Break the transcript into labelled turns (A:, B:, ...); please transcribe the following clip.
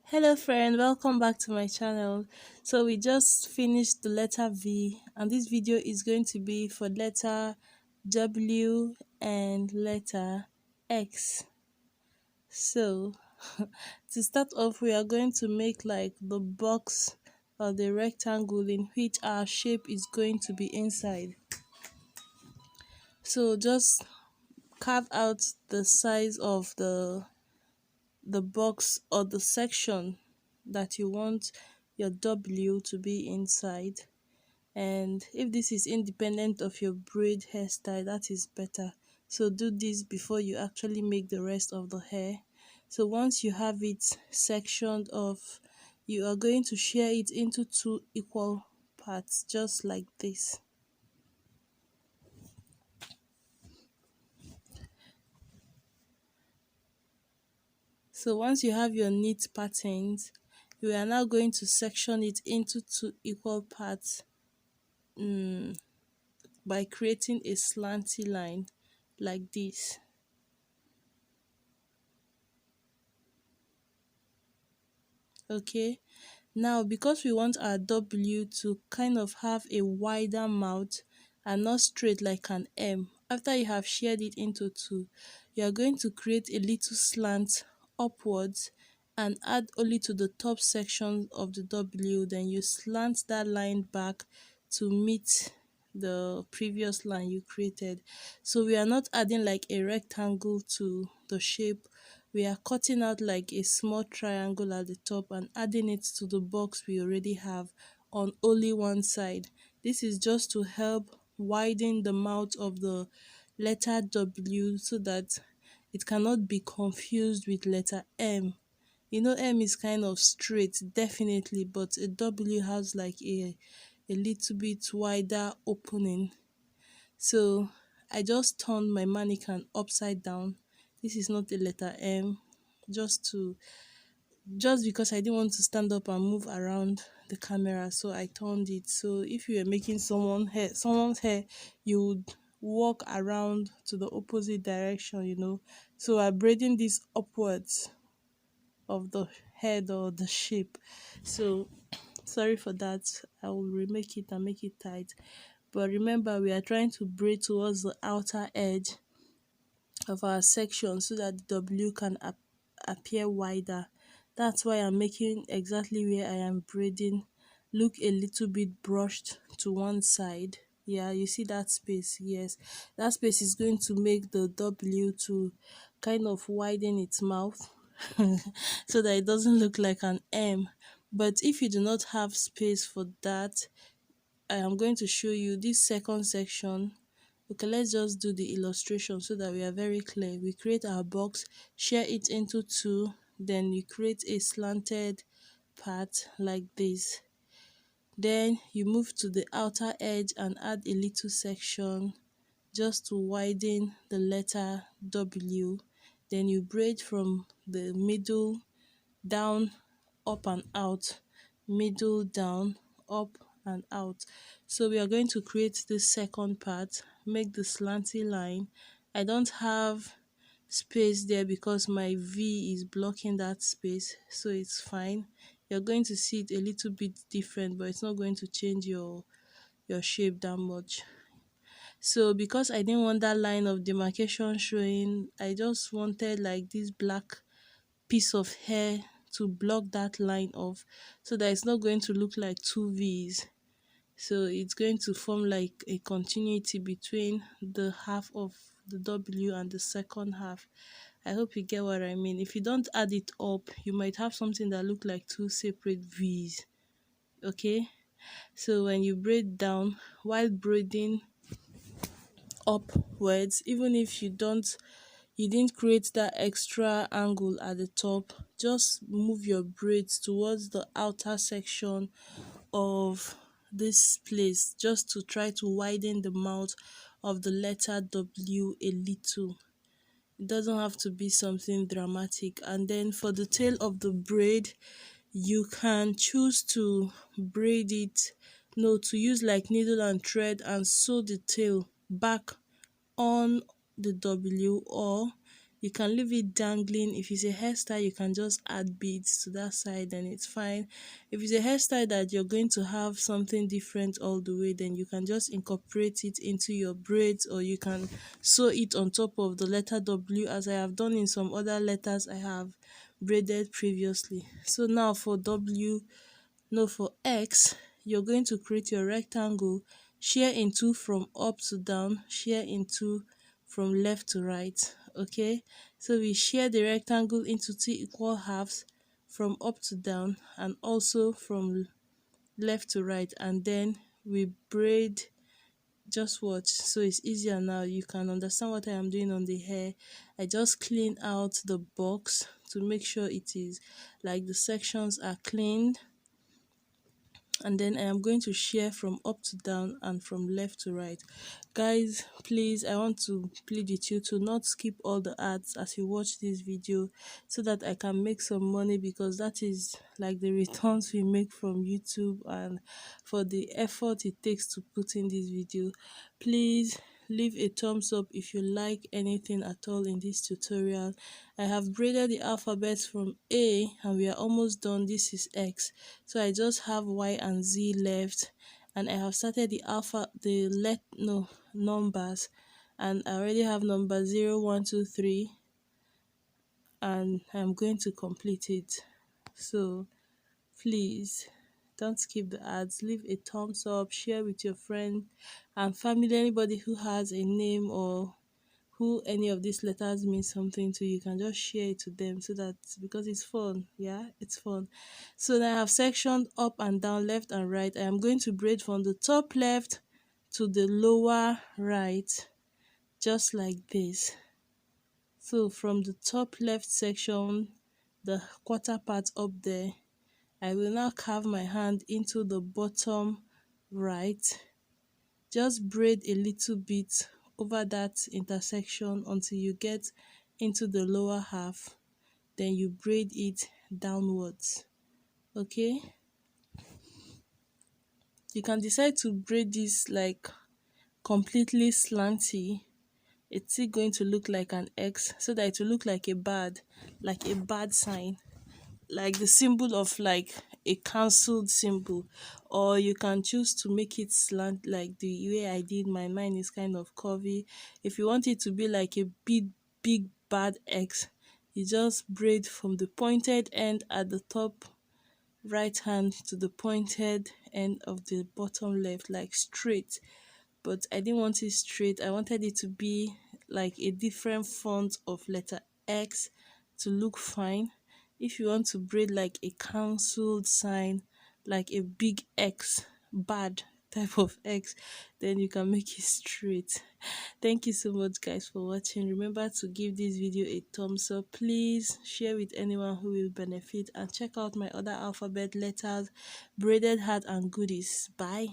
A: Hello friend, welcome back to my channel. So we just finished the letter V and this video is going to be for letter W and letter X. So to start off, we are going to make like the box or the rectangle in which our shape is going to be inside. So just carve out the size of the box or the section that you want your W to be inside. And if this is independent of your braid hairstyle, that is better. So do this before you actually make the rest of the hair. So once you have it sectioned off, you are going to share it into two equal parts, just like this. So once you have your neat patterns, you are now going to section it into two equal parts by creating a slanty line like this. Okay, now because we want our W to kind of have a wider mouth and not straight like an M, after you have shared it into two, you are going to create a little slant upwards and add only to the top section of the W, then you slant that line back to meet the previous line you created. So we are not adding like a rectangle to the shape, we are cutting out like a small triangle at the top and adding it to the box we already have on only one side. This is just to help widen the mouth of the letter W so that it cannot be confused with letter M. You know, M is kind of straight, definitely, but a W has like a little bit wider opening. So I just turned my mannequin upside down. This is not a letter M, just to just because I didn't want to stand up and move around the camera, so I turned it. So if you were making someone's hair, you would walk around to the opposite direction, So I'm braiding this upwards of the head or the shape. So sorry for that. I will remake it and make it tight. But remember, we are trying to braid towards the outer edge of our section so that the W can appear wider. That's why I'm making exactly where I am braiding look a little bit brushed to one side. Yeah, you see that space? Yes, that space is going to make the W to kind of widen its mouth so that it doesn't look like an M. But if you do not have space for that, I am going to show you this second section. Okay, let's just do the illustration so that we are very clear. We create our box, share it into two, then you create a slanted part like this. Then you move to the outer edge and add a little section just to widen the letter W. Then you braid from the middle down, up and out, middle down, up and out. So we are going to create this second part, make the slanty line. I don't have space there because my V is blocking that space, so it's fine. You're going to see it a little bit different, but it's not going to change your shape that much. So because I didn't want that line of demarcation showing, I just wanted like this black piece of hair to block that line off so that it's not going to look like two V's. So it's going to form like a continuity between the half of the W and the second half. I hope you get what I mean. If you don't add it up, you might have something that look like two separate V's. Okay, so when you braid down, while braiding upwards, even if you didn't create that extra angle at the top, just move your braids towards the outer section of this place just to try to widen the mouth of the letter W a little. It doesn't have to be something dramatic. And then for the tail of the braid, you can choose to braid it, no, to use like needle and thread and sew the tail back on the W, or You can leave it dangling. If it's a hairstyle, you can just add beads to that side, then it's fine. If it's a hairstyle that you're going to have something different all the way, then you can just incorporate it into your braids, or you can sew it on top of the letter W, as I have done in some other letters I have braided previously. So now for W, no, for X, you're going to create your rectangle, share in two from up to down, share in two from left to right. Okay, so we share the rectangle into two equal halves from up to down and also from left to right, and then we braid. Just watch, so it's easier now. You can understand what I am doing on the hair. I just clean out the box to make sure it is like the sections are cleaned, and then I am going to share from up to down and from left to right. Guys, please, I want to plead with you to not skip all the ads as you watch this video, so that I can make some money, because that is like the returns we make from YouTube and for the effort it takes to put in this video. Please leave a thumbs up if you like anything at all in this tutorial. I have braided the alphabet from A and we are almost done. This is X, so I just have Y and Z left, and I have started the numbers, and I already have number 0, 1, 2, 3, and I'm going to complete it. So please don't skip the ads, leave a thumbs up, share with your friend and family, anybody who has a name or who any of these letters mean something to. You can just share it to them, so that, because it's fun. Yeah, it's fun. So now I have sectioned up and down, left and right. I am going to braid from the top left to the lower right, just like this. So from the top left section, the quarter part up there, I will now carve my hand into the bottom right. Just braid a little bit over that intersection until you get into the lower half, then you braid it downwards. Okay, you can decide to braid this like completely slanty. It's still going to look like an X, so that it will look like a bad sign, like the symbol of like a cancelled symbol. Or you can choose to make it slant like the way I did mine. Mine is kind of curvy. If you want it to be like a big bad X, you just braid from the pointed end at the top right hand to the pointed end of the bottom left, like straight. But I didn't want it straight. I wanted it to be like a different font of letter X to look fine. If you want to braid like a cancelled sign, like a big X, bad type of X, then you can make it straight. Thank you so much, guys, for watching. Remember to give this video a thumbs up. Please share with anyone who will benefit, and check out my other alphabet letters, braided hat and goodies. Bye.